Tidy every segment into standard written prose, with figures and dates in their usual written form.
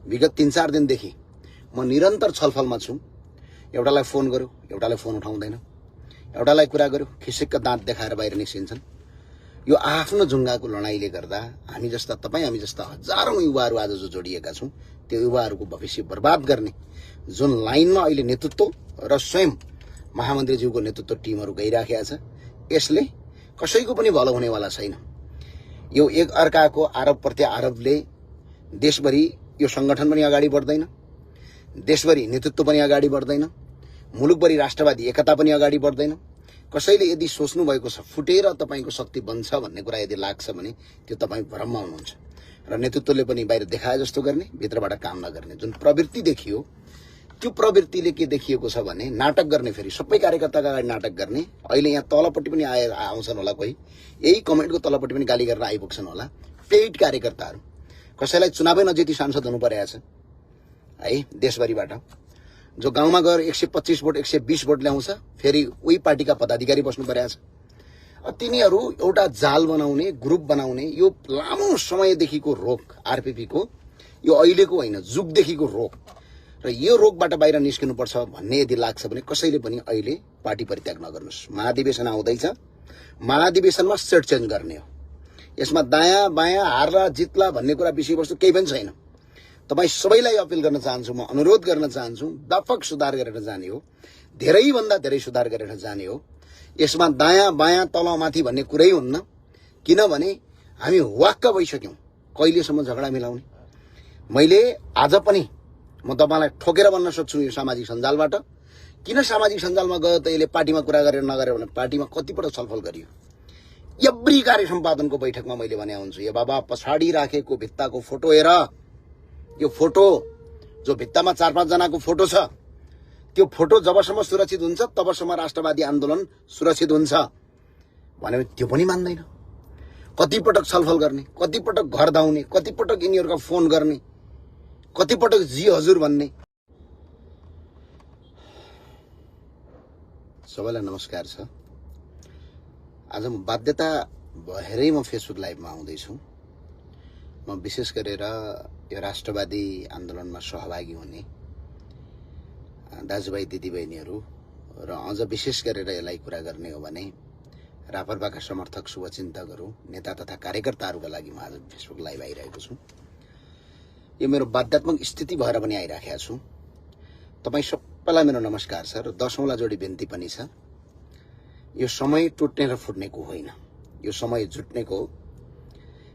विगत 3-4 दिनदेखि म निरन्तर छलफलमा छु। एउटालाई फोन गर्यो, एउटाले फोन उठाउँदैन, एउटालाई कुरा गर्यो खिसिक्क दाँत देखाएर बाहिर निस्किन्छन्। यो आफ्नो जुङ्गाको लडाईँले गर्दा हामी जस्ता तपाईँ हामी जस्ता हजारौं युवाहरू आज जो जोडिएका छौं त्यो युवाहरूको भविष्य बर्बाद गर्ने जुन लाइनमा अहिले नेतृत्व र स्वयं महामन्त्रीज्यूको नेतृत्व टिमहरू गइराखेका छ, यसले कसैको पनि भलो हुनेवाला छैन। यो एक अर्काको आरोप प्रत्यारोपले देशभरि यो संगठन पनि अगाडि बढ्दैन, देशभरि नेतृत्व पनि अगाडि बढ्दैन, मुलुकभरि राष्ट्रवादी एकता पनि अगाडि बढ्दैन। कसैले यदि सोच्नु भएको छ फुटेर तपाईको शक्ति बन्छ भन्ने कुरा यदि लाग्छ भने त्यो तपाई भ्रममा हुनुहुन्छ र नेतृत्वले पनि बाहिर देखाए जस्तो गर्ने, भित्रबाट काम नगर्ने जुन प्रवृत्ति देखियो त्यो प्रवृत्तिले के देखिएको छ भने नाटक गर्ने, फेरि सबै कार्यकर्ताका अगाडि नाटक गर्ने। अहिले यहाँ तलपट्टि पनि आउँछन् होला, कोही यही कमेन्टको तलपट्टि पनि गाली गर्न आइपुग्छन् होला। पेड कार्यकर्ताहरू, कसैलाई चुनावै नजिती सांसद हुनु परेको छ है देशभरिबाट, जो गाउँमा गएर 125 भोट 120 भोट ल्याउँछ, फेरि उही पार्टीका पदाधिकारी बस्नु परेको छ। तिनीहरू एउटा जाल बनाउने, ग्रुप बनाउने, यो लामो समयदेखिको रोग आरपीपी को, यो अहिलेको होइन जुगदेखिको रोग, र यो रोगबाट बाहिर निस्किनुपर्छ भन्ने यदि लाग्छ भने कसैले पनि अहिले पार्टी परित्याग नगर्नुस्। महाधिवेशन आउँदैछ, महाधिवेशनमा सेट चेन्ज गर्ने हो। यसमा दायाँ बायाँ हार्ला जित्ला भन्ने कुरा विषयवस्तु केही पनि छैन। तपाई सबैलाई अपील गर्न चाहन्छु, म अनुरोध गर्न चाहन्छु, व्यापक सुधार गरेर जाने हो, धेरैभन्दा धेरै सुधार गरेर जाने हो। यसमा दायाँ बायाँ तल माथि भन्ने कुरै हुन्न, किनभने हामी वाक्क भइसक्यौं कहिलेसम्म झगडा मिलाउने। मैले आज पनि म तपाईलाई ठोकेर भन्न सक्छु यो सामाजिक सञ्जालबाट, किन सामाजिक सञ्जालमा गयो त यसले पार्टीमा कुरा गरेर नगरेर भने पार्टीमा कतिपल्ट छलफल गरियो। एभ्री कार्य सम्पादनको बैठकमा मैले भने हुन्छु, यो बाबा पछाडि राखेको भित्ताको फोटो हेर, यो फोटो जो भित्तामा 4-5 जनाको फोटो छ, त्यो फोटो जबसम्म सुरक्षित हुन्छ तबसम्म राष्ट्रवादी आन्दोलन सुरक्षित हुन्छ भने त्यो पनि मान्दैन। कतिपटक छलफल गर्ने, कतिपटक घर धाउने, कतिपटक यिनीहरुका फोन गर्ने, कतिपटक जी हजुर भन्ने। सबैलाई नमस्कार छ। आज म बाध्यता भएरै म फेसबुक लाइभमा आउँदैछु। म विशेष गरेर यो राष्ट्रवादी आन्दोलनमा सहभागी हुने दाजुभाइ दिदीबहिनीहरू र अझ विशेष गरेर यसलाई कुरा गर्ने हो भने रापरपाका समर्थक शुभचिन्तकहरू, नेता तथा कार्यकर्ताहरूका लागि म आज फेसबुक लाइभ आइरहेको छु। यो मेरो बाध्यात्मक स्थिति भएर पनि आइराखेको छु। तपाई सबैलाई मेरो नमस्कार छ र 10औंलाई जोडी बिन्ती पनि छ। यो समय टुट्ने र फुट्नेको होइन, यो समय जुट्नेको हो।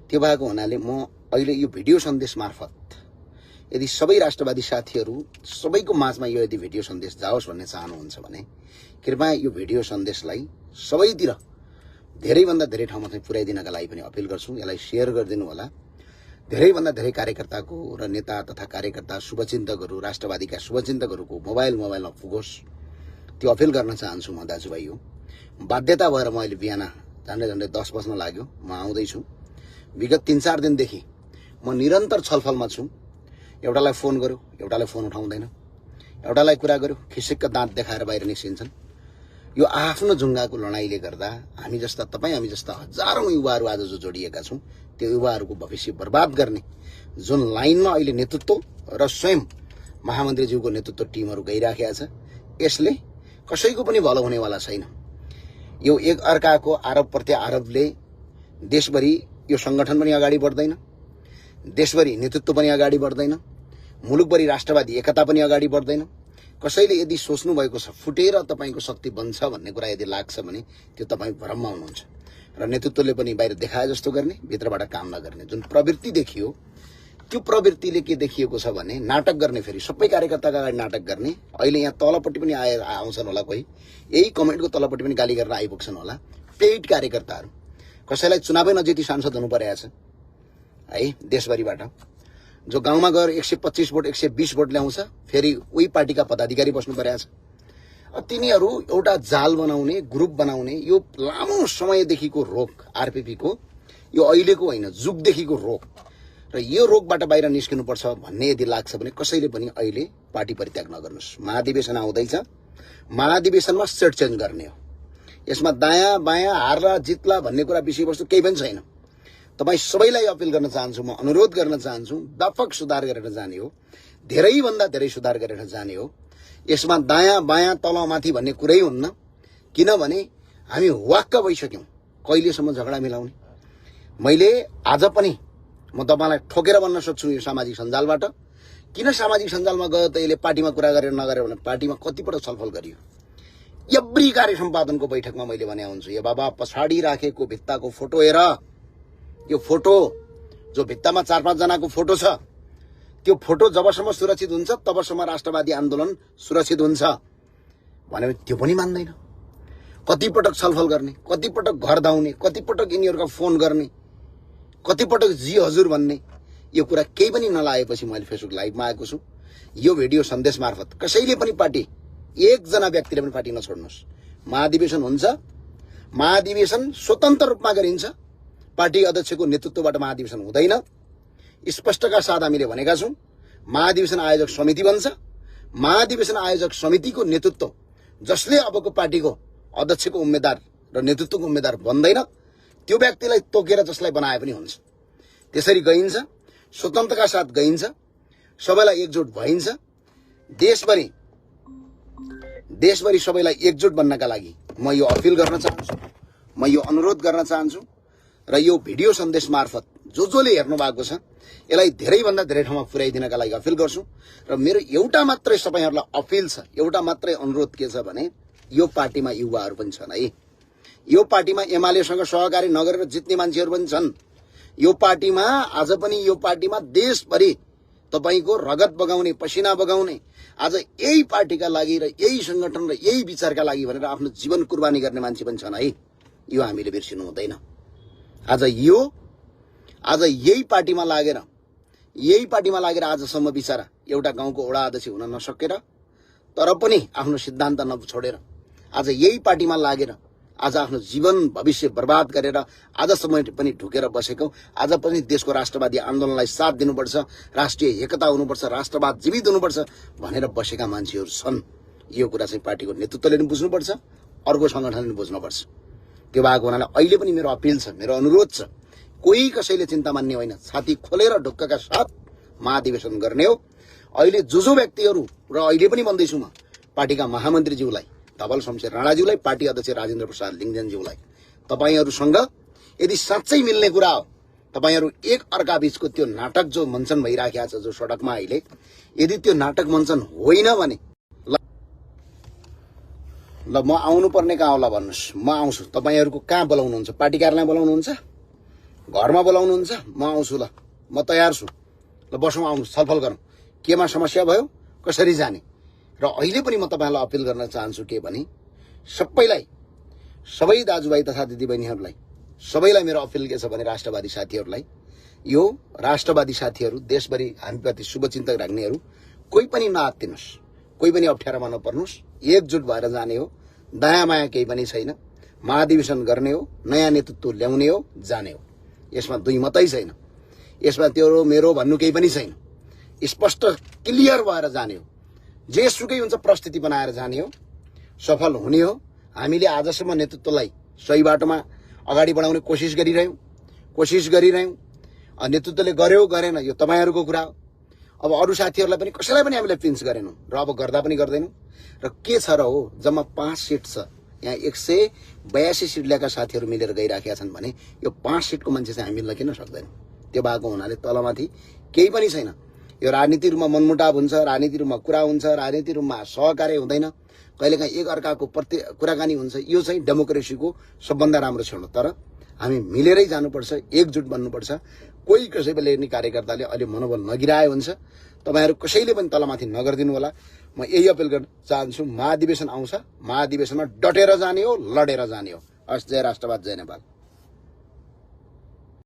त्यो भएको हुनाले म अहिले यो भिडियो सन्देश मार्फत यदि सबै राष्ट्रवादी साथीहरू सबैको माझमा यो यदि भिडियो सन्देश जाओस् भन्ने चाहनुहुन्छ भने कृपया यो भिडियो सन्देशलाई सबैतिर धेरैभन्दा धेरै ठाउँमा चाहिँ पुर्याइदिनका लागि पनि अपिल गर्छु। यसलाई शेयर गरिदिनु होला। धेरैभन्दा धेरै कार्यकर्ताको र नेता तथा कार्यकर्ता शुभचिन्तकहरू, राष्ट्रवादीका शुभचिन्तकहरूको मोबाइलमा पुगोस्, त्यो अपिल गर्न चाहन्छु म दाजुभाइ हो। बाध्यता भएर म अहिले बिहान झन्डै 10 बज्न लाग्यो, म आउँदैछु। विगत 3-4 दिनदेखि म निरन्तर छलफलमा छु। एउटालाई फोन गर्यो, एउटाले फोन उठाउँदैन, एउटालाई कुरा गर्यो खिसिक्क दाँत देखाएर बाहिर निस्किन्छन्। यो आफ्नो जुङ्गाको लडाईँले गर्दा हामी जस्ता तपाईँ हामी जस्ता हजारौं युवाहरू आज जो जोडिएका छौं त्यो युवाहरूको भविष्य बर्बाद गर्ने जुन लाइनमा अहिले नेतृत्व र स्वयं महामन्त्रीज्यूको नेतृत्व टिमहरू गइराखेका छ, यसले कसैको पनि भलो हुनेवाला छैन। यो एक अर्काको आरोप प्रत्यारोपले देशभरि यो संगठन पनि अगाडि बढ्दैन, देशभरि नेतृत्व पनि अगाडि बढ्दैन, मुलुकभरि राष्ट्रवादी एकता पनि अगाडि बढ्दैन। कसैले यदि सोच्नु भएको छ फुटेर तपाईको शक्ति बन्छ भन्ने कुरा यदि लाग्छ भने त्यो तपाई भ्रममा हुनुहुन्छ र नेतृत्वले पनि बाहिर देखाए जस्तो गर्ने, भित्रबाट काम नगर्ने जुन प्रवृत्ति देखियो त्यो प्रवृत्तिले के देखिएको छ भने नाटक गर्ने, फेरि सबै कार्यकर्ताका अगाडि नाटक गर्ने। अहिले यहाँ तलपट्टि पनि आउँछन् होला, कोही यही कमेन्टको तलपट्टि पनि गाली गर्न आइपुग्छन् होला। पेड कार्यकर्ताहरू, कसैलाई चुनावै नजिती सांसद हुनु परेको छ है देशभरिबाट, जो गाउँमा गएर 125 भोट 120 भोट ल्याउँछ, फेरि उही पार्टीका पदाधिकारी बस्नु परेको छ। तिनीहरू एउटा जाल बनाउने, ग्रुप बनाउने, यो लामो समयदेखिको रोग आरपीपी को, यो अहिलेको होइन जुगदेखिको रोग, र यो रोगबाट बाहिर निस्किनुपर्छ भन्ने यदि लाग्छ भने कसैले पनि अहिले पार्टी परित्याग नगर्नुस्। महाधिवेशन आउँदैछ, महाधिवेशनमा सेट चेन्ज गर्ने हो। यसमा दायाँ बायाँ हार्ला जित्ला भन्ने कुरा विषयवस्तु केही पनि छैन। तपाईँ सबैलाई अपिल गर्न चाहन्छु, म अनुरोध गर्न चाहन्छु, व्यापक सुधार गरेर जाने हो, धेरैभन्दा धेरै सुधार गरेर जाने हो। यसमा दायाँ बायाँ तल माथि भन्ने कुरै हुन्न, किनभने हामी वाक्क भइसक्यौँ कहिलेसम्म झगडा मिलाउने। मैले आज पनि म तपाईँलाई ठोकेर भन्न सक्छु यो सामाजिक सञ्जालबाट, किन सामाजिक सञ्जालमा गयो त यसले पार्टीमा कुरा गरेर नगरेर भने पार्टीमा कतिपटक छलफल गरियो। एभ्री कार्य सम्पादनको बैठकमा मैले भने हुन्छु, यो बाबा पछाडि राखेको भित्ताको फोटो हेर, यो फोटो जो भित्तामा 4-5 जनाको फोटो छ, त्यो फोटो जबसम्म सुरक्षित हुन्छ तबसम्म राष्ट्रवादी आन्दोलन सुरक्षित हुन्छ भने त्यो पनि मान्दैन। कतिपटक छलफल गर्ने, कतिपटक घर धाउने, कतिपटक यिनीहरूका फोन गर्ने, कतिपटक जी हजुर भन्ने, यो कुरा केही पनि नलागेपछि मैले फेसबुक लाइभमा आएको छु। यो भिडियो सन्देश मार्फत कसैले पनि पार्टी, एकजना व्यक्तिले पनि पार्टी नछोड्नुहोस्। महाधिवेशन हुन्छ, महाधिवेशन स्वतन्त्र रूपमा गरिन्छ, पार्टी अध्यक्षको नेतृत्वबाट महाधिवेशन हुँदैन। स्पष्टका साथ हामीले भनेका छौं, महाधिवेशन आयोजक समिति बन्छ। महाधिवेशन आयोजक समितिको नेतृत्व जसले अबको पार्टीको अध्यक्षको उम्मेदवार र नेतृत्वको उम्मेदवार बन्दैन, त्यो व्यक्तिलाई तोकेर जसलाई बनाए पनि हुन्छ। त्यसरी गइन्छ, स्वतन्त्रका साथ गइन्छ, सबैलाई एकजुट भइन्छ। देशभरि सबैलाई एकजुट बन्नका लागि म यो अपिल गर्न चाहन्छु, म यो अनुरोध गर्न चाहन्छु र यो भिडियो सन्देश मार्फत जसले हेर्नु भएको छ यसलाई धेरैभन्दा धेरै ठाउँमा पुर्याइदिनका लागि अपिल गर्छु। र मेरो एउटा मात्रै तपाईहरुलाई अपिल छ, एउटा मात्रै अनुरोध के छ भने यो पार्टीमा युवाहरू पनि छन् है। यो पार्टीमा एमालेसँग सहकारी नगरेर जित्ने मान्छेहरू पनि छन्। यो पार्टीमा आज पनि यो पार्टीमा देशभरि तपाईको रगत बगाउने, पसिना बगाउने, आज यही पार्टीका लागि र यही संगठन र यही विचारका लागि भनेर आफ्नो जीवन कुर्बानी गर्ने मान्छे पनि छन् है। यो हामीले बिर्सिनु हुँदैन। आज यही पार्टीमा लागेर आजसम्म बिचारा एउटा गाउँको वडा अध्यक्ष हुन नसकेर, तर पनि आफ्नो सिद्धान्त नछोडेर आज यही पार्टीमा लागेर आज आफ्नो जीवन भविष्य बर्बाद गरेर आजसम्म पनि ढुकेर बसेको, आज पनि देशको राष्ट्रवादी आन्दोलनलाई साथ दिनुपर्छ, राष्ट्रिय एकता हुनुपर्छ, राष्ट्रवाद जीवित हुनुपर्छ भनेर बसेका मान्छेहरू छन्। यो कुरा चाहिँ पार्टीको नेतृत्वले पनि बुझ्नुपर्छ, अर्को संगठनले पनि बुझ्नुपर्छ। त्यो भएको हुनाले अहिले पनि मेरो अपिल छ, मेरो अनुरोध छ, कोही कसैले चिन्ता मान्ने होइन, छाती खोलेर ढुक्कका साथ महाधिवेशन गर्ने हो। अहिले जो व्यक्तिहरू र अहिले पनि भन्दैछु म पार्टीका महामन्त्रीज्यूलाई, धवल शमशेर राणाज्यूलाई, पार्टी अध्यक्ष राजेन्द्र प्रसाद लिङ्गदेनज्यूलाई, तपाईहरुसँग यदि साँच्चै मिल्ने कुरा हो, तपाईहरु एक अर्का बीचको त्यो नाटक जो मञ्चन भइराखेको छ जो सडकमा अहिले, यदि त्यो नाटक मञ्चन होइन भने ल म आउनु पर्ने कहाँ होला भन्नुस्, म आउँछु। तपाईहरुको कहाँ बोलाउनुहुन्छ? पार्टी कार्यालय बोलाउनुहुन्छ? घरमा बोलाउनुहुन्छ? म आउँछु, ल म तयार छु। ल बसौँ, आउनु, छलफल गरौँ, केमा समस्या भयो, कसरी जाने। र अहिले पनि म तपाईहरुलाई अपिल गर्न चाहन्छु के भने सबै दाजुभाइ तथा दिदीबहिनीहरूलाई सबैलाई मेरो अपिल के छ भने राष्ट्रवादी साथीहरूलाई, यो राष्ट्रवादी साथीहरू देशभरि हामीप्रति शुभचिन्तक राख्नेहरू कोही पनि नआत्तिनुस्, कोही पनि अप्ठ्यारोमा नपर्नुस्, एकजुट भएर जाने हो। दया माया केही पनि छैन। महाधिवेशन गर्ने हो, नयाँ नेतृत्व ल्याउने हो, जाने हो। यसमा दुई मतै छैन, यसमा तेरो मेरो भन्नु केही पनि छैन। स्पष्ट क्लियर भएर जाने हो, जेसुकै हुन्छ परिस्थिति बनाएर जाने हो, सफल हुने हो। हामीले आजसम्म नेतृत्वलाई सही बाटोमा अगाडि बढाउने कोसिस गरिरह्यौं। नेतृत्वले गर्यो गरेन यो तपाईहरुको कुरा हो। अब अरु साथीहरुलाई पनि कसैलाई पनि हामीले पिन्च गरेनौं र अब गर्दा पनि गर्दैनौं। र के छ र हो, जम्मा 5 सिट छ, यहाँ 182 सिट ल्याएका साथीहरु मिलेर गइराखेका छन् भने यो 5 सिटको मान्छे चाहिँ हामी मिल्न किन सक्दैनौं? त्यो भएको हुनाले तलमाथि केही पनि छैन। यो राजनीति रूपमा मनमुटाव हुन्छ, राजनीति रूपमा कुरा हुन्छ, राजनीति रूपमा सहकार्य हुँदैन, कहिलेकाहीँ एक अर्काको कुराकानी हुन्छ। यो चाहिँ डेमोक्रेसीको सबभन्दा राम्रो क्षण हो। तर हामी मिलेरै जानुपर्छ, एकजुट बन्नुपर्छ। कोही कसैले नि कार्यकर्ताले अहिले मनोबल नगिराए हुन्छ। तपाईहरु कसैले पनि तलमाथि नगर्दिनु होला। म यही अपिल गर्न चाहन्छु, महाधिवेशन आउँछ, महाधिवेशनमा डटेर जाने हो, लडेर जाने हो। हस्, जय राष्ट्रवाद, जय नेपाल।